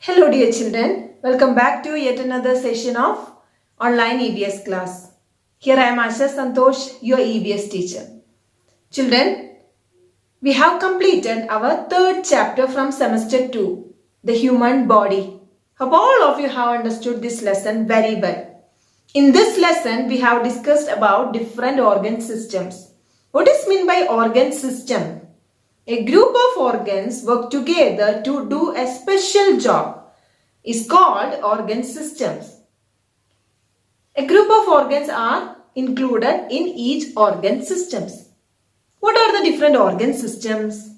Hello dear children, welcome back to yet another session of online EVS class. Here I am Asha Santosh, your EVS teacher. Children, we have completed our third chapter from semester 2, the human body. Hope all of you have understood this lesson very well. In this lesson, we have discussed about different organ systems. What is meant by organ system? A group of organs work together to do a special job is called organ systems. A group of organs are included in each organ systems. What are the different organ systems?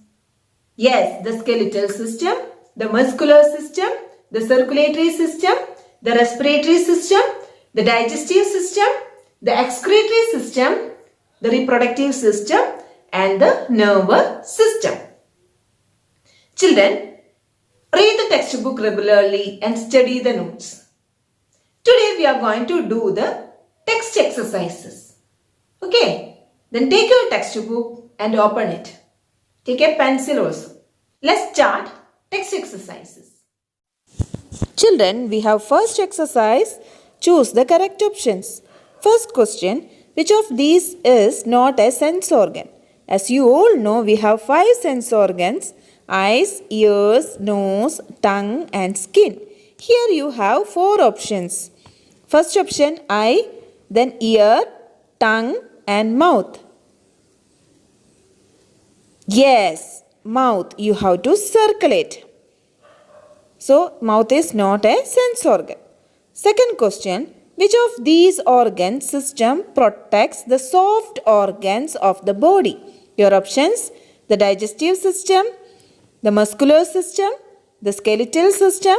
Yes, the skeletal system, the muscular system, the circulatory system, the respiratory system, the digestive system, the excretory system, the reproductive system, and the nervous system. Children, read the textbook regularly and study the notes. Today we are going to do the text exercises. Okay, then take your textbook and open it. Take a pencil also. Let's start text exercises. Children, we have first exercise. Choose the correct options. First question, which of these is not a sense organ? As you all know, we have 5 sense organs: eyes, ears, nose, tongue and skin. Here you have 4 options. First option, eye, then ear, tongue and mouth. Yes, mouth. You have to circle it. So, mouth is not a sense organ. Second question, which of these organ system protects the soft organs of the body? Your options, the digestive system, the muscular system, the skeletal system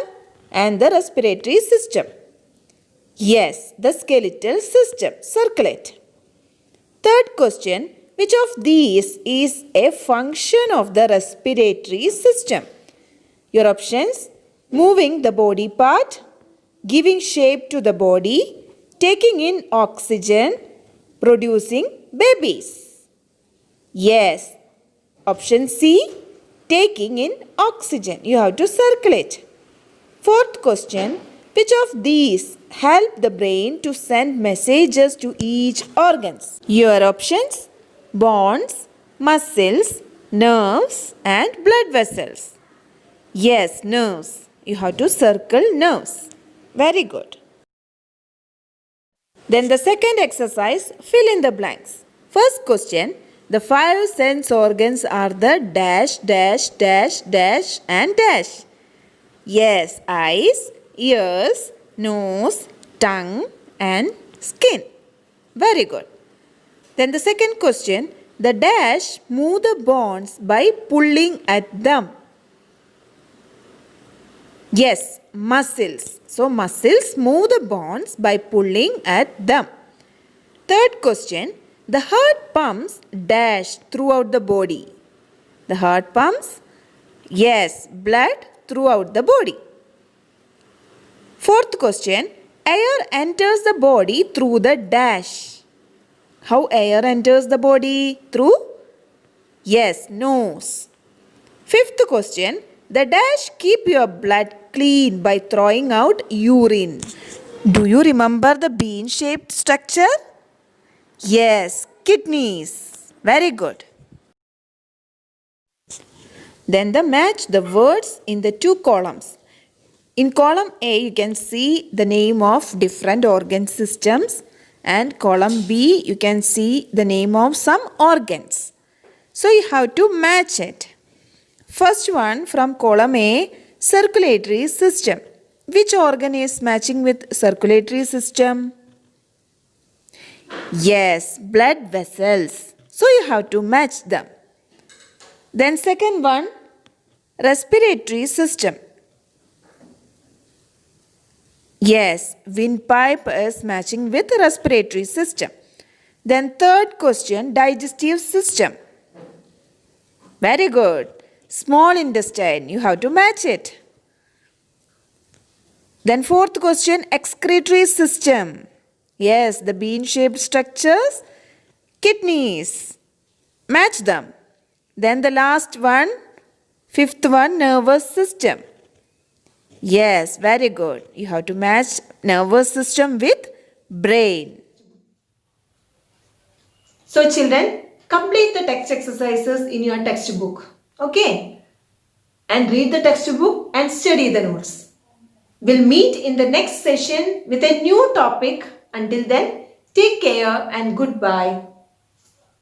and the respiratory system. Yes, the skeletal system. Circle it. Third question, which of these is a function of the respiratory system? Your options, moving the body part, giving shape to the body, taking in oxygen, producing babies. Yes, option C, taking in oxygen. You have to circle it. Fourth question, which of these help the brain to send messages to each organs? Your options, bones, muscles, nerves and blood vessels. Yes, nerves. You have to circle nerves. Very good. Then the second exercise, fill in the blanks. First question, the 5 sense organs are the dash, dash, dash, dash and dash. Yes, eyes, ears, nose, tongue and skin. Very good. Then the second question, the dash move the bones by pulling at them. Yes, muscles. So, muscles move the bones by pulling at them. Third question, the heart pumps dash throughout the body. The heart pumps, yes, blood throughout the body. Fourth question, air enters the body through the dash. How air enters the body? Through? Yes, nose. Fifth question, the dash keep your blood clean by throwing out urine. Do you remember the bean-shaped structure? Yes, kidneys. Very good. Then match the words in the 2 columns. In column A, you can see the name of different organ systems, and column B, you can see the name of some organs. So, you have to match it. First one from column A, circulatory system. Which organ is matching with circulatory system? Yes, blood vessels. So, you have to match them. Then second one, respiratory system. Yes, windpipe is matching with respiratory system. Then third question, digestive system. Very good. Small intestine, you have to match it. Then fourth question, excretory system. Yes, the bean-shaped structures, kidneys. Match them. Then the last one, fifth one, nervous system. Yes, very good. You have to match nervous system with brain. So children, complete the text exercises in your textbook. Okay? And read the textbook and study the notes. We'll meet in the next session with a new topic. Until then, take care and goodbye.